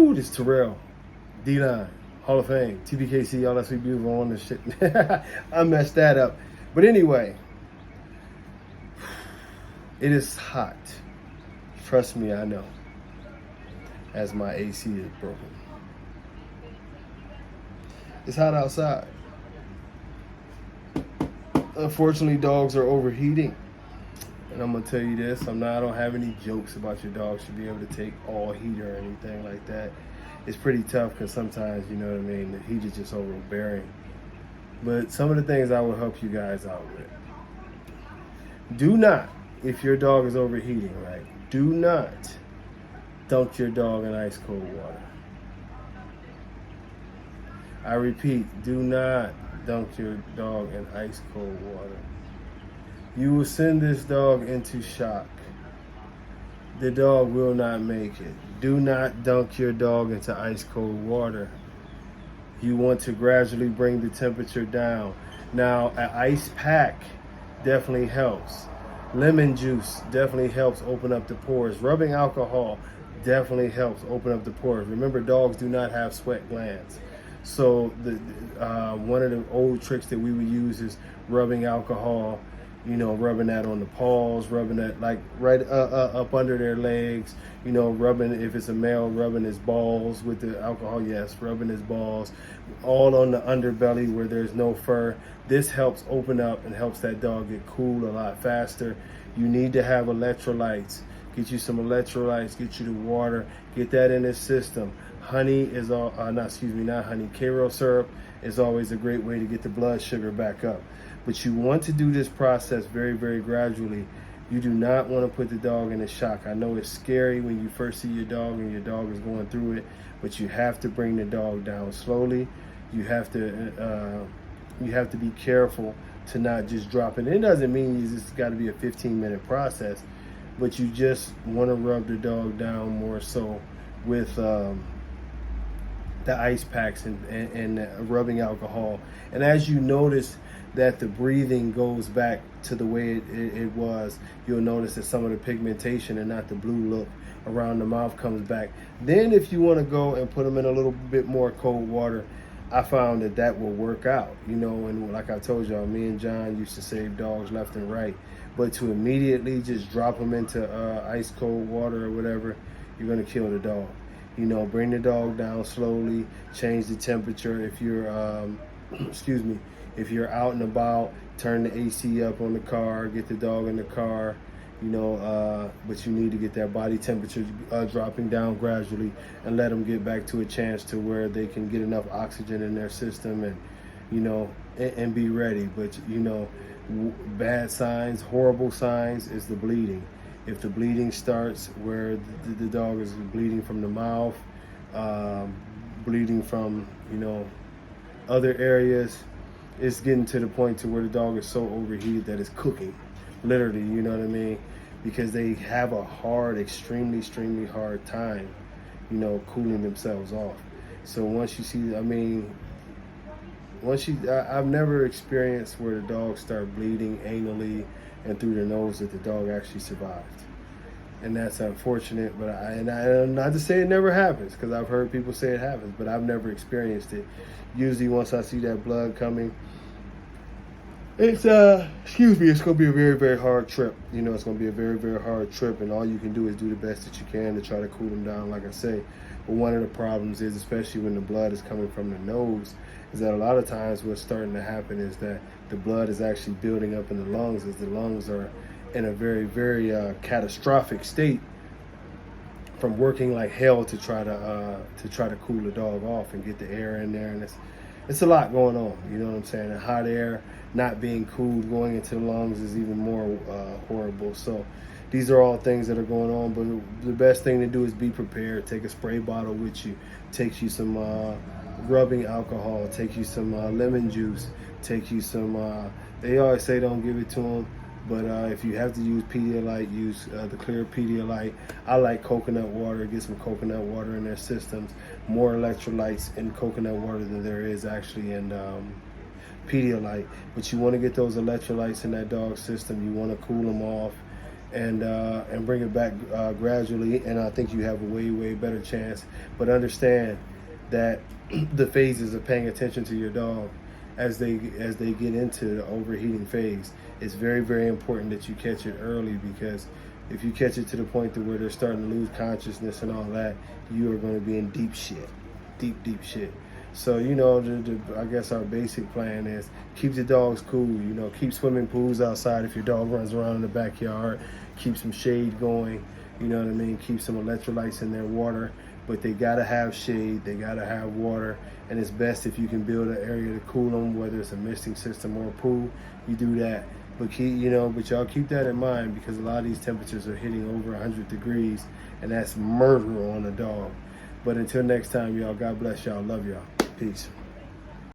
Woo, this Terrell, D9, Hall of Fame, tbkc, all that sweet beautiful on this shit. I messed that up. But anyway, it is hot. Trust me, I know. As my AC is broken. It's hot outside. Unfortunately, dogs are overheating. And I'm gonna tell you this, I don't have any jokes about your dog should be able to take all heat or anything like that. It's pretty tough because sometimes, you know what I mean, the heat is just overbearing. But some of the things I will help you guys out with. Do not, if your dog is overheating, right? Do not dunk your dog in ice cold water. I repeat, do not dunk your dog in ice cold water. You will send this dog into shock. The dog will not make it. Do not dunk your dog into ice cold water. You want to gradually bring the temperature down. Now, an ice pack definitely helps. Lemon juice definitely helps open up the pores. Rubbing alcohol definitely helps open up the pores. Remember, dogs do not have sweat glands. So one of the old tricks that we would use is rubbing alcohol, you know, rubbing that on the paws, rubbing that like right up under their legs, you know, rubbing, if it's a male, rubbing his balls with the alcohol, yes, rubbing his balls, all on the underbelly where there's no fur. This helps open up and helps that dog get cool a lot faster. You need to have electrolytes. Get you some electrolytes, get you the water, get that in his system. Honey is not honey, Karo syrup is always a great way to get the blood sugar back up. But you want to do this process very, very gradually. You do not want to put the dog in a shock. I know it's scary when you first see your dog and your dog is going through it, but you have to bring the dog down slowly. You have to be careful to not just drop it. It doesn't mean it's got to be a 15-minute process, but you just want to rub the dog down more so with the ice packs and rubbing alcohol. And as you notice that the breathing goes back to the way it was, you'll notice that some of the pigmentation and not the blue look around the mouth comes back. Then if you want to go and put them in a little bit more cold water, I found that will work out, you know. And like I told y'all, me and John used to save dogs left and right. But to immediately just drop them into ice cold water or whatever, you're gonna kill the dog. You know, bring the dog down slowly, change the temperature. If you're, if you're out and about, turn the AC up on the car, get the dog in the car, you know, but you need to get that body temperature dropping down gradually and let them get back to a chance to where they can get enough oxygen in their system and, you know, and be ready. But, you know, bad signs, horrible signs is the bleeding. If the bleeding starts where the dog is bleeding from the mouth, bleeding from, you know, other areas, it's getting to the point to where the dog is so overheated that it's cooking, literally, you know what I mean? Because they have a hard, extremely hard time, you know, cooling themselves off. So once you see, I've never experienced where the dogs start bleeding anally and through their nose that the dog actually survived. And that's unfortunate, but I'm not to say it never happens, because I've heard people say it happens, but I've never experienced it. Usually once I see that blood coming, it's it's gonna be a very, very hard trip. You know, it's gonna be a very, very hard trip, and all you can do is do the best that you can to try to cool them down, like I say. But one of the problems is, especially when the blood is coming from the nose, is that a lot of times what's starting to happen is that the blood is actually building up in the lungs, as the lungs are in a very, very catastrophic state from working like hell to try to cool the dog off and get the air in there. And it's a lot going on, you know what I'm saying? And hot air not being cooled going into the lungs is even more horrible. So these are all things that are going on, but the best thing to do is be prepared. Take a spray bottle with you, take you some rubbing alcohol, take you some lemon juice, take you some, they always say don't give it to them, but if you have to use Pedialyte, use the clear Pedialyte. I like coconut water. Get some coconut water in their systems. More electrolytes in coconut water than there is actually in Pedialyte. But you want to get those electrolytes in that dog's system. You want to cool them off. and bring it back gradually, and I think you have a way better chance. But understand that the phases of paying attention to your dog as they get into the overheating phase. It's very important that you catch it early, because if you catch it to the point to where they're starting to lose consciousness and all that, you are going to be in deep shit, deep shit. So, you know, I guess our basic plan is keep the dogs cool. You know, keep swimming pools outside if your dog runs around in the backyard. Keep some shade going. You know what I mean? Keep some electrolytes in their water. But they gotta have shade. They gotta have water. And it's best if you can build an area to cool them, whether it's a misting system or a pool. You do that. But but y'all keep that in mind, because a lot of these temperatures are hitting over 100 degrees, and that's murder on a dog. But until next time, y'all, God bless y'all. Love y'all. Peace.